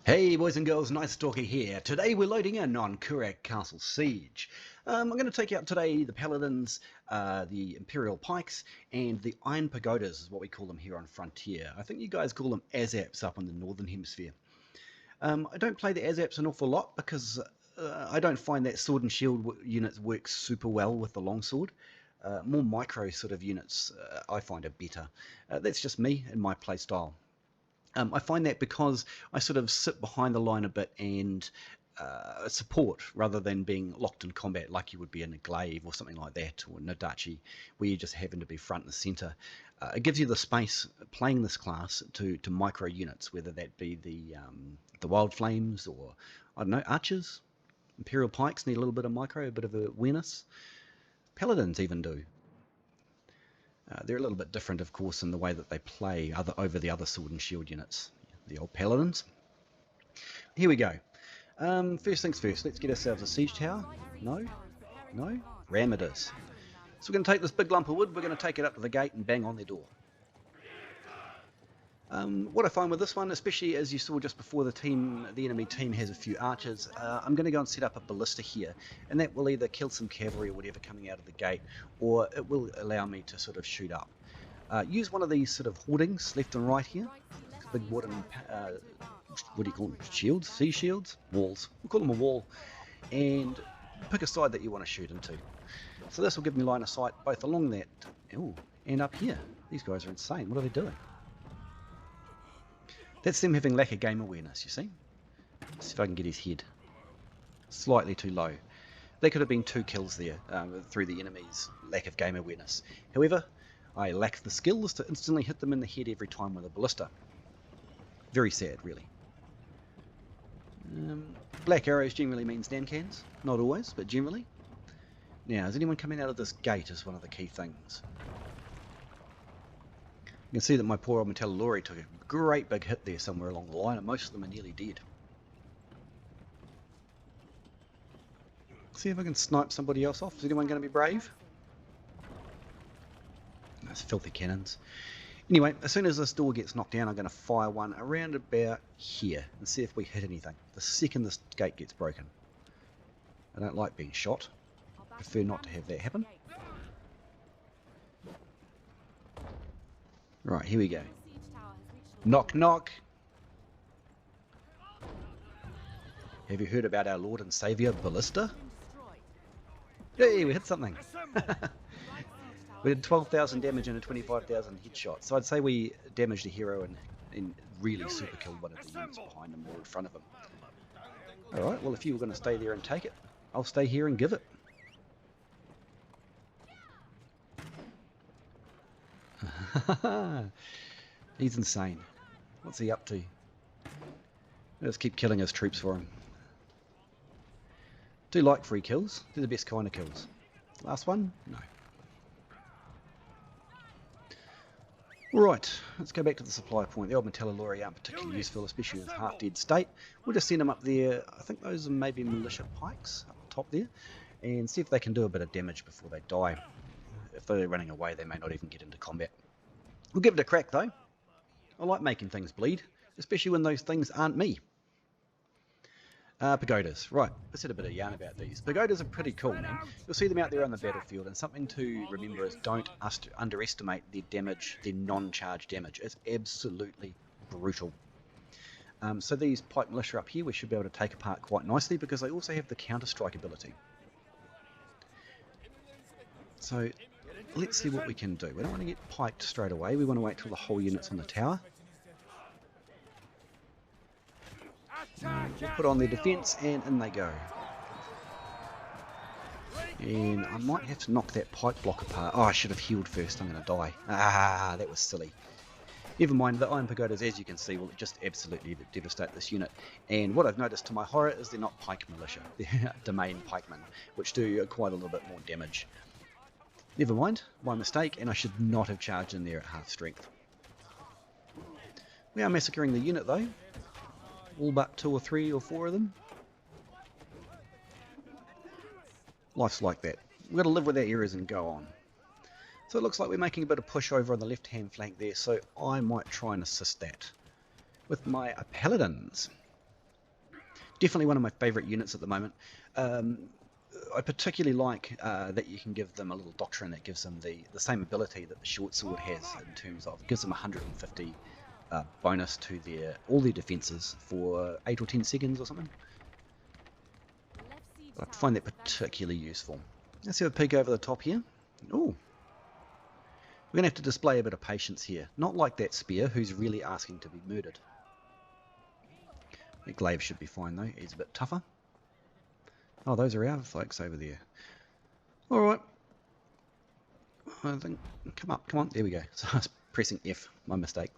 Hey boys and girls, Night Stalker here. Today we're loading in on Kurak Siege. I'm going to take out today the Paladins, the Imperial Pikes, and the Iron Pagodas is what we call them here on Frontier. I think you guys call them Azaps up in the Northern Hemisphere. I don't play the Azaps an awful lot because I don't find that sword and shield units work super well with the longsword. More micro sort of units I find are better. That's just me and my play style. I find that because I sort of sit behind the line a bit and support rather than being locked in combat like you would be in a glaive or something like that, or Nadachi, where you just happen to be front and center. It gives you the space playing this class to micro units, whether that be the Wild Flames or, I don't know, Archers. Imperial Pikes need a little bit of micro, a bit of awareness. Paladins even do. They're a little bit different, of course, in the way that they play over the other sword and shield units, the old Paladins. Here we go. First things first, let's get ourselves a siege tower. No? Ram it is. So we're going to take this big lump of wood, we're going to take it up to the gate and bang on their door. What I find with this one, especially as you saw just before, the enemy team has a few archers, I'm going to go and set up a ballista here, and that will either kill some cavalry or whatever coming out of the gate, or it will allow me to sort of shoot up. Use one of these sort of hoardings left and right here, big wooden, what do you call them, shields, sea shields, walls, we'll call them a wall, and pick a side that you want to shoot into. So this will give me line of sight both along that, and up here. These guys are insane, what are they doing? That's them having lack of game awareness, you see. Let's see if I can get his head. Slightly too low. There could have been 2 kills there through the enemy's lack of game awareness. However, I lack the skills to instantly hit them in the head every time with a ballista. Very sad, really. Black arrows generally means Namcans. Not always, but generally. Now, is anyone coming out of this gate is one of the key things. You can see that my poor old Martallatori took a great big hit there somewhere along the line, and most of them are nearly dead. See if I can snipe somebody else off. Is anyone going to be brave? Those filthy cannons. Anyway, as soon as this door gets knocked down, I'm going to fire one around about here and see if we hit anything. The second this gate gets broken. I don't like being shot. I prefer not to have that happen. Right, here we go. Knock, knock. Have you heard about our Lord and Saviour, Ballista? Hey, we hit something. We did 12,000 damage and a 25,000 headshot. So I'd say we damaged a hero and really super killed one of the units behind him or in front of him. Alright, well if you were going to stay there and take it, I'll stay here and give it. He's insane. What's he up to? Let's keep killing his troops for him. Do like free kills. They're the best kind of kills. Last one? No. Alright, let's go back to the supply point. The old Martallatori aren't particularly useful, especially in half-dead state. We'll just send them up there. I think those are maybe militia pikes up the top there. And see if they can do a bit of damage before they die. If they're running away, they may not even get into combat. We'll give it a crack though. I like making things bleed, especially when those things aren't me. Pagodas. Right, I said a bit of yarn about these. Pagodas are pretty cool, man. You'll see them out there on the battlefield, and something to remember is don't underestimate their damage, their non-charge damage. It's absolutely brutal. So these pike militia up here we should be able to take apart quite nicely because they also have the counter-strike ability. So let's see what we can do. We don't want to get piked straight away. We want to wait till the whole unit's on the tower. We'll put on their defense and in they go. And I might have to knock that pike block apart. Oh, I should have healed first. I'm going to die. Ah, that was silly. Never mind, the Iron Pagodas, as you can see, will just absolutely devastate this unit. And what I've noticed to my horror is they're not pike militia. They're domain pikemen, which do quite a little bit more damage. Never mind, my mistake, and I should not have charged in there at half strength. We are massacring the unit though. All but 2 or 3 or 4 of them. Life's like that. We've got to live with our errors and go on. So it looks like we're making a bit of push over on the left hand flank there, so I might try and assist that with my Paladins. Definitely one of my favourite units at the moment. I particularly like that you can give them a little doctrine that gives them the same ability that the short sword has in terms of gives them 150 bonus to all their defences for 8 or 10 seconds or something. I find that particularly useful. Let's have a peek over the top here. Oh, we're going to have to display a bit of patience here. Not like that spear, who's really asking to be murdered. The glaive should be fine though, he's a bit tougher. Oh, those are our folks over there. Alright. I think, come up, come on, there we go. So I was pressing F, my mistake.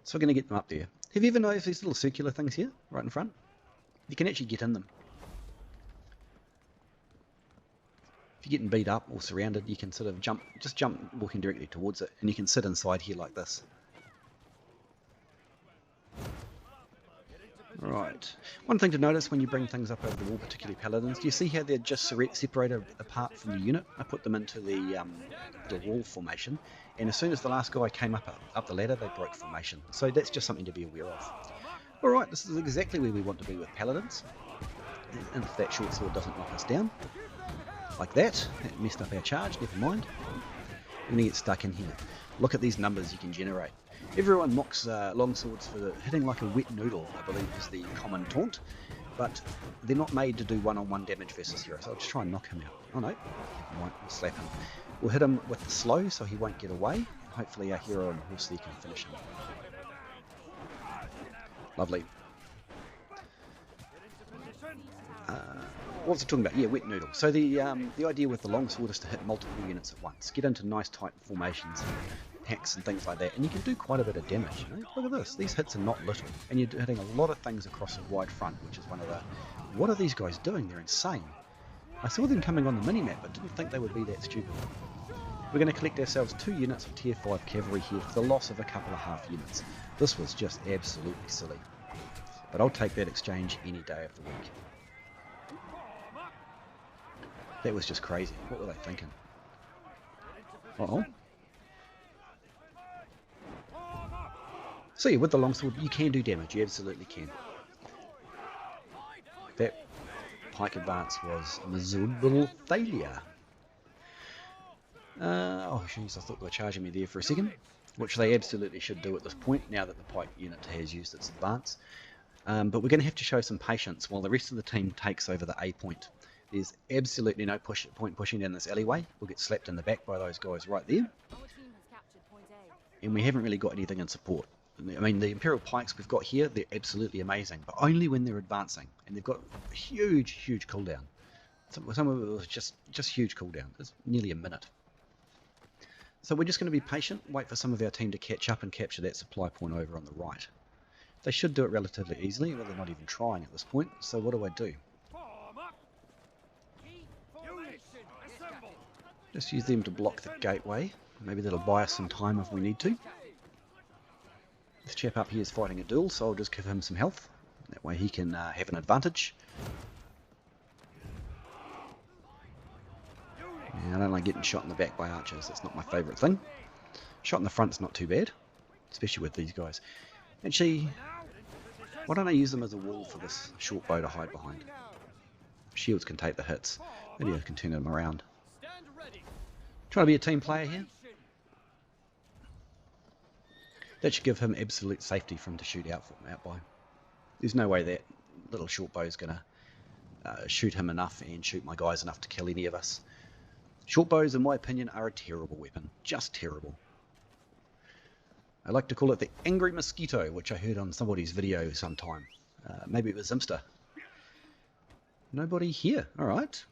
So we're going to get them up there. Have you ever noticed these little circular things here, right in front? You can actually get in them. If you're getting beat up or surrounded, you can sort of jump walking directly towards it, and you can sit inside here like this. Right. One thing to notice when you bring things up over the wall, particularly Paladins, do you see how they're just separated apart from the unit? I put them into the wall formation, and as soon as the last guy came up the ladder, they broke formation. So that's just something to be aware of. Alright, this is exactly where we want to be with Paladins. And if that short sword doesn't knock us down, like that messed up our charge, never mind. We're going to get stuck in here. Look at these numbers you can generate. Everyone mocks longswords for hitting like a wet noodle, I believe is the common taunt, but they're not made to do one-on-one damage versus heroes. So I'll just try and knock him out. Oh no, never mind, we'll slap him. We'll hit him with the slow so he won't get away. Hopefully our hero and horse there can finish him. Lovely. What was I talking about? Yeah, wet noodle. So the idea with the longsword is to hit multiple units at once. Get into nice tight formations and hacks and things like that, and you can do quite a bit of damage. You know? Look at this. These hits are not little, and you're hitting a lot of things across a wide front, which is one of the... What are these guys doing? They're insane. I saw them coming on the minimap, but didn't think they would be that stupid. We're going to collect ourselves 2 units of tier 5 cavalry here for the loss of a couple of half units. This was just absolutely silly. But I'll take that exchange any day of the week. That was just crazy. What were they thinking? Uh-oh. So yeah, with the longsword, you can do damage. You absolutely can. That pike advance was a miserable failure. Oh jeez, I thought they were charging me there for a second, which they absolutely should do at this point, now that the pike unit has used its advance. But we're going to have to show some patience while the rest of the team takes over the A point. There's absolutely no point pushing down this alleyway. We'll get slapped in the back by those guys right there. And we haven't really got anything in support. I mean, the Imperial pikes we've got here, they're absolutely amazing, but only when they're advancing. And they've got a huge cooldown. Some of it was just huge cooldown. It's nearly a minute. So we're just going to be patient, wait for some of our team to catch up and capture that supply point over on the right. They should do it relatively easily, but they're not even trying at this point. So what do? Just use them to block the gateway. Maybe that'll buy us some time if we need to. This chap up here is fighting a duel, so I'll just give him some health. That way he can have an advantage. Yeah, I don't like getting shot in the back by archers. That's not my favourite thing. Shot in the front's not too bad, especially with these guys. Actually, why don't I use them as a wall for this short bow to hide behind? Shields can take the hits. Maybe I can turn them around. Trying to be a team player here. That should give him absolute safety for him to shoot out by. There's no way that little short bow is going to shoot him enough and shoot my guys enough to kill any of us. Short bows, in my opinion, are a terrible weapon. Just terrible. I like to call it the angry mosquito, which I heard on somebody's video sometime. Maybe it was Zimster. Nobody here. Alright.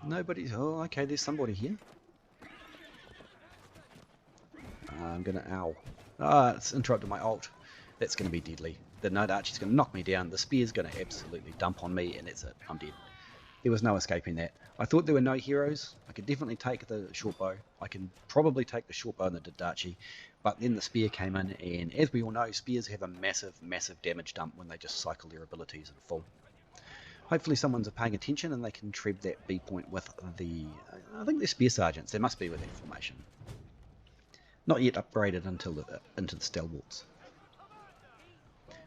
Nobody. Oh, okay, there's somebody here. I'm gonna... Ow. Ah, it's interrupted my ult. That's gonna be deadly. The Night Archer's gonna knock me down. The Spear's gonna absolutely dump on me, and that's it. I'm dead. There was no escaping that. I thought there were no heroes. I could definitely take the short bow. I can probably take the short bow and the Didachi. But then the Spear came in, and as we all know, Spears have a massive damage dump when they just cycle their abilities at full. Hopefully someone's paying attention and they can treb that B point with the... I think they're Spear Sergeants. They must be with that formation. Not yet upgraded until into the Stalwarts.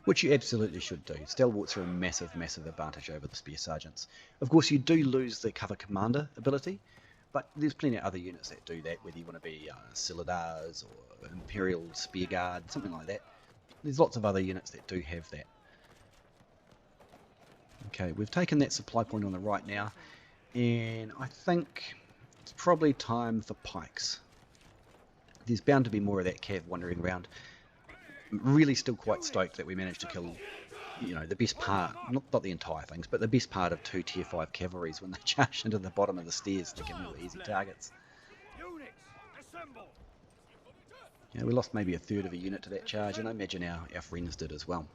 which you absolutely should do. Stalwarts are a massive, massive advantage over the spear sergeants. Of course, you do lose the cover commander ability, but there's plenty of other units that do that, whether you want to be Paladins or Imperial Spear Guard, something like that. There's lots of other units that do have that. Okay, we've taken that supply point on the right now, and I think it's probably time for pikes. There's bound to be more of that cav wandering around. I'm really still quite stoked that we managed to kill, you know, the best part, not the entire things, but the best part of 2 tier 5 cavalries when they charged into the bottom of the stairs to give them easy targets. Yeah, we lost maybe a third of a unit to that charge, and I imagine our friends did as well.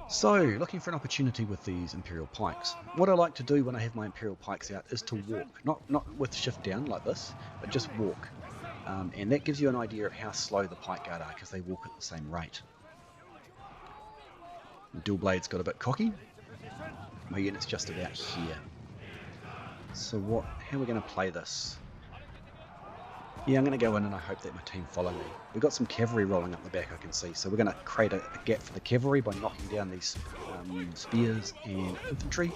So, looking for an opportunity with these Imperial pikes. What I like to do when I have my Imperial pikes out is to walk, not with shift down like this, but just walk. And that gives you an idea of how slow the pike guard are, because they walk at the same rate. The dual blade's got a bit cocky. My unit's just about here. So how are we going to play this? Yeah, I'm going to go in and I hope that my team follow me. We've got some cavalry rolling up the back, I can see. So we're going to create a gap for the cavalry by knocking down these spears and infantry.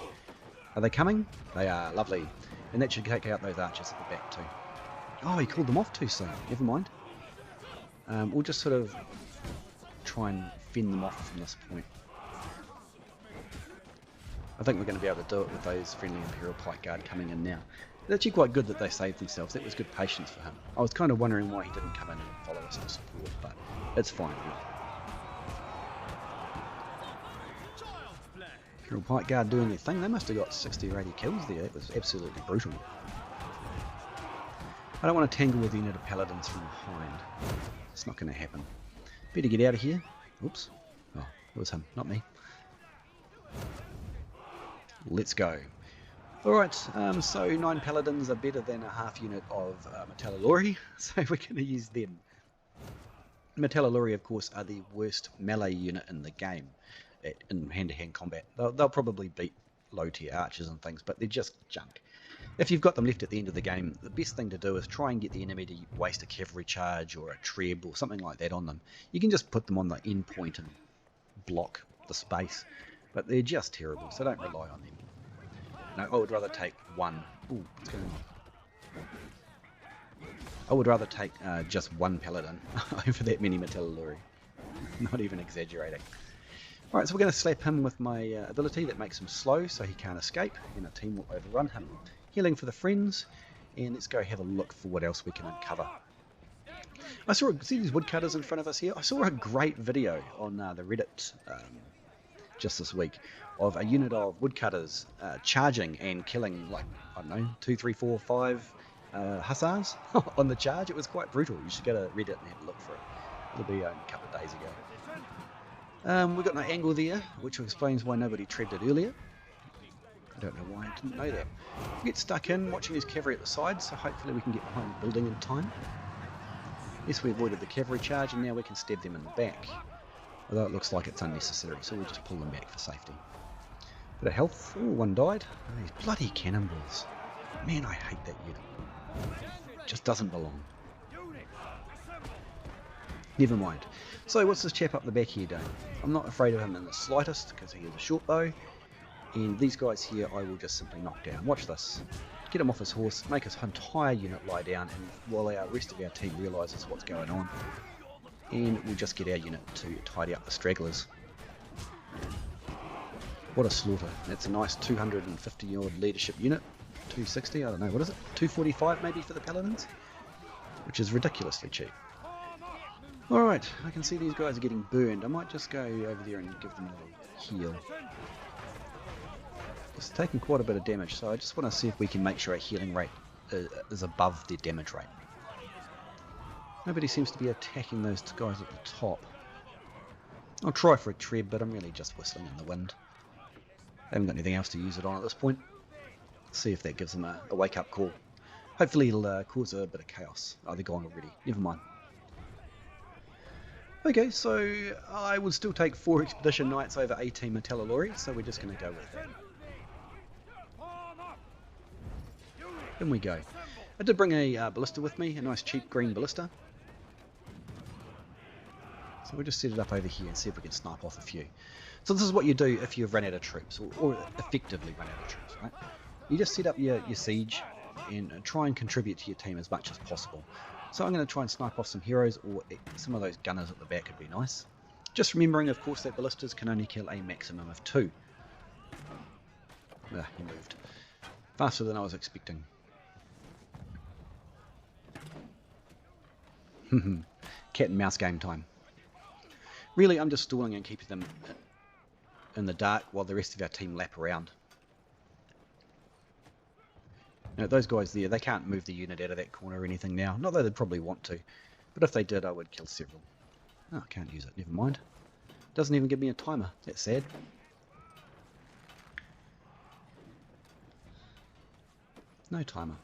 Are they coming? They are, lovely. And that should take out those archers at the back too. Oh, he called them off too soon. Never mind. We'll just sort of try and fend them off from this point. I think we're going to be able to do it with those friendly Imperial Pike Guard coming in now. It's actually quite good that they saved themselves. That was good patience for him. I was kind of wondering why he didn't come in and follow us to support, but it's fine. Imperial Pike Guard doing their thing. They must have got 60 or 80 kills there. It was absolutely brutal. I don't want to tangle with the unit of Paladins from behind. It's not going to happen. Better get out of here. Oops. Oh, it was him, not me. Let's go. Alright, so 9 Paladins are better than a half unit of Martallatori, so we're going to use them. Martallatori, of course, are the worst melee unit in the game in hand-to-hand combat. They'll probably beat low-tier archers and things, but they're just junk. If you've got them left at the end of the game, the best thing to do is try and get the enemy to waste a cavalry charge or a treb or something like that on them. You can just put them on the end point and block the space, but they're just terrible, so don't rely on them. No, I would rather take one. Ooh, what's going on? I would rather take just one Paladin over that many Martallatori. Not even exaggerating. Alright, so we're going to slap him with my ability that makes him slow so he can't escape, and our team will overrun him. Healing for the friends, and let's go have a look for what else we can uncover. See these woodcutters in front of us here? I saw a great video on the Reddit just this week of a unit of woodcutters charging and killing, like, I don't know, 2, 3, 4, 5 hussars on the charge. It was quite brutal. You should go to Reddit and have a look for it. It'll be a couple of days ago. We've got no angle there, which explains why nobody trebbed it earlier. I don't know why I didn't know that. We get stuck in watching his cavalry at the side, so hopefully we can get behind the building in time. Yes, we avoided the cavalry charge, and now we can stab them in the back. Although it looks like it's unnecessary, so we'll just pull them back for safety. Bit of health. Oh, one died. Oh, these bloody cannonballs. Man, I hate that unit. It just doesn't belong. Never mind. So what's this chap up the back here doing? I'm not afraid of him in the slightest, because he has a short bow. And these guys here I will just simply knock down. Watch this. Get him off his horse, make his entire unit lie down, and while our rest of our team realises what's going on, and we'll just get our unit to tidy up the stragglers. What a slaughter. That's a nice 250 odd leadership unit. 260, I don't know, what is it? 245 maybe for the Paladins? Which is ridiculously cheap. Alright, I can see these guys are getting burned. I might just go over there and give them a little heal. It's taking quite a bit of damage, so I just want to see if we can make sure our healing rate is above their damage rate. Nobody seems to be attacking those guys at the top. I'll try for a treb, but I'm really just whistling in the wind. I haven't got anything else to use it on at this point. See if that gives them a wake-up call. Hopefully it'll cause a bit of chaos. Oh, they're gone already. Never mind. Okay, so I would still take 4 Expedition Knights over 18 Martallatori, so we're just going to go with that. In we go. I did bring a ballista with me, a nice cheap green ballista. So we'll just set it up over here and see if we can snipe off a few. So this is what you do if you've run out of troops, or effectively run out of troops, right? You just set up your siege and try and contribute to your team as much as possible. So I'm going to try and snipe off some heroes, or some of those gunners at the back would be nice. Just remembering, of course, that ballistas can only kill a maximum of 2. Ah, he moved. Faster than I was expecting. Cat and mouse game time. Really, I'm just stalling and keeping them in the dark while the rest of our team lap around. You know, those guys there, they can't move the unit out of that corner or anything now. Not that they'd probably want to, but if they did, I would kill several. Oh, I can't use it, never mind. Doesn't even give me a timer, that's sad. No timer.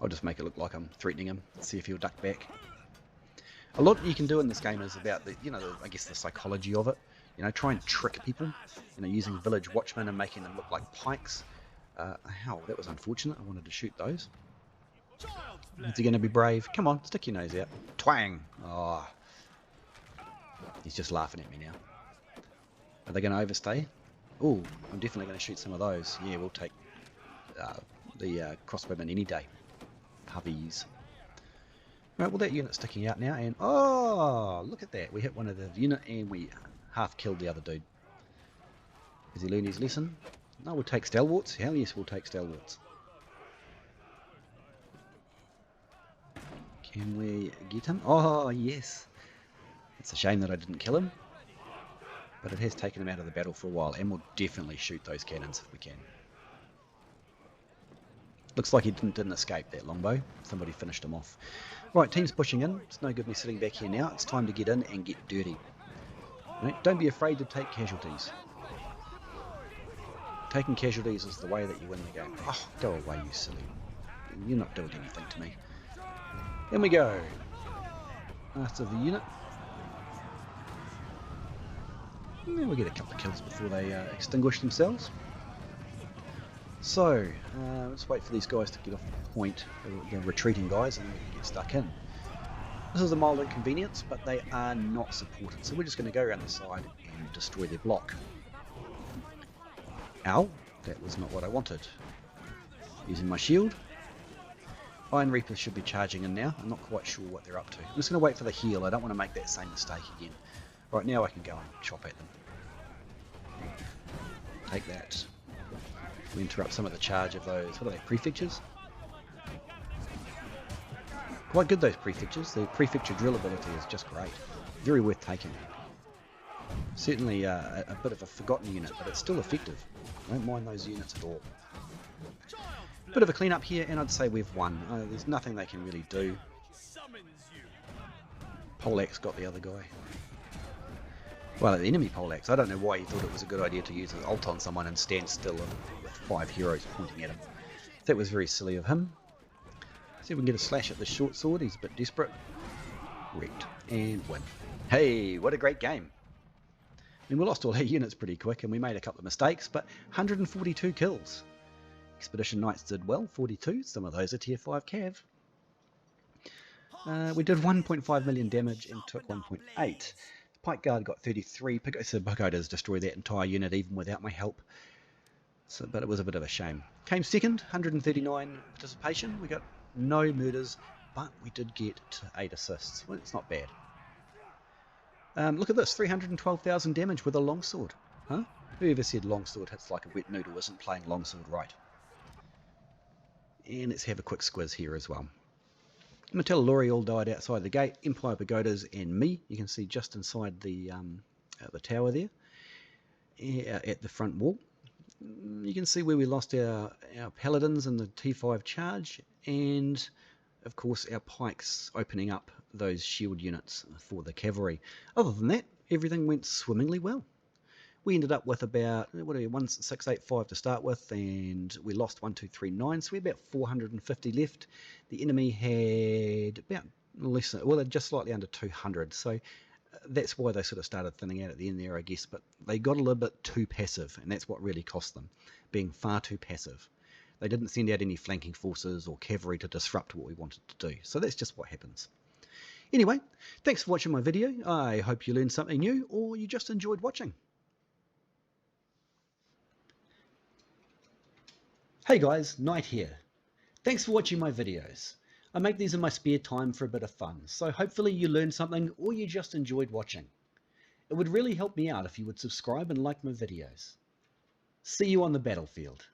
I'll just make it look like I'm threatening him, see if he'll duck back. A lot you can do in this game is about the, I guess the psychology of it. Try and trick people, using village watchmen and making them look like pikes. Hell, that was unfortunate. I wanted to shoot those. Is he going to be brave? Come on, stick your nose out. Twang! Oh. He's just laughing at me now. Are they going to overstay? Oh, I'm definitely going to shoot some of those. Yeah, we'll take the crossbowmen any day. Puppies. Right, well that unit's sticking out now, and oh, look at that. We hit one of the unit and we half killed the other dude. Has he learned his lesson? No, we'll take stalwarts. Hell yes, we'll take stalwarts. Can we get him? Oh, yes. It's a shame that I didn't kill him. But it has taken him out of the battle for a while, and we'll definitely shoot those cannons if we can. Looks like he didn't escape that longbow. Somebody finished him off. Right, team's pushing in. It's no good me sitting back here now. It's time to get in and get dirty. Right? Don't be afraid to take casualties. Taking casualties is the way that you win the game. Oh, go away, you silly. You're not doing anything to me. In we go. After the unit. And we'll get a couple of kills before they extinguish themselves. So, let's wait for these guys to get off the point, the retreating guys, and then we can get stuck in. This is a mild inconvenience, but they are not supported, so we're just going to go around the side and destroy their block. Ow, that was not what I wanted. Using my shield. Iron Reapers should be charging in now. I'm not quite sure what they're up to. I'm just going to wait for the heal. I don't want to make that same mistake again. Right, now I can go and chop at them. Take that. We interrupt some of the charge of those, what are they, prefectures? Quite good, those prefectures. The prefecture drill ability is just great. Very worth taking. Certainly a bit of a forgotten unit, but it's still effective. I don't mind those units at all. Bit of a clean up here, and I'd say we've won. There's nothing they can really do. Poleaxe got the other guy. Well, the enemy Poleaxe. I don't know why he thought it was a good idea to use an ult on someone and stand still with 5 heroes pointing at him. That was very silly of him. See if we can get a slash at the short sword. He's a bit desperate. Wrecked. And win. Hey, what a great game. I mean, we lost all our units pretty quick and we made a couple of mistakes, but 142 kills. Expedition Knights did well, 42. Some of those are tier 5 cav. We did 1.5 million damage and took 1.8. Pike Guard got 33. Pagodas destroyed that entire unit even without my help. So, but it was a bit of a shame. Came second, 139 participation. We got no murders, but we did get 8 assists. Well, it's not bad. Look at this, 312,000 damage with a longsword. Huh? Whoever said longsword hits like a wet noodle isn't playing longsword right. And let's have a quick squiz here as well. Martallatori all died outside the gate. Empire Pagodas and me. You can see just inside the tower there, at the front wall. You can see where we lost our Paladins in the T5 charge, and of course our pikes opening up those shield units for the cavalry. Other than that, everything went swimmingly well. We ended up with about 1685 to start with, and we lost 1239, so we had about 450 left. The enemy had about less than, well, just slightly under 200, so that's why they sort of started thinning out at the end there, I guess. But they got a little bit too passive, and that's what really cost them, being far too passive. They didn't send out any flanking forces or cavalry to disrupt what we wanted to do, so that's just what happens. Anyway, thanks for watching my video. I hope you learned something new or you just enjoyed watching. Hey guys, Knight here. Thanks for watching my videos. I make these in my spare time for a bit of fun, so hopefully you learned something or you just enjoyed watching. It would really help me out if you would subscribe and like my videos. See you on the battlefield.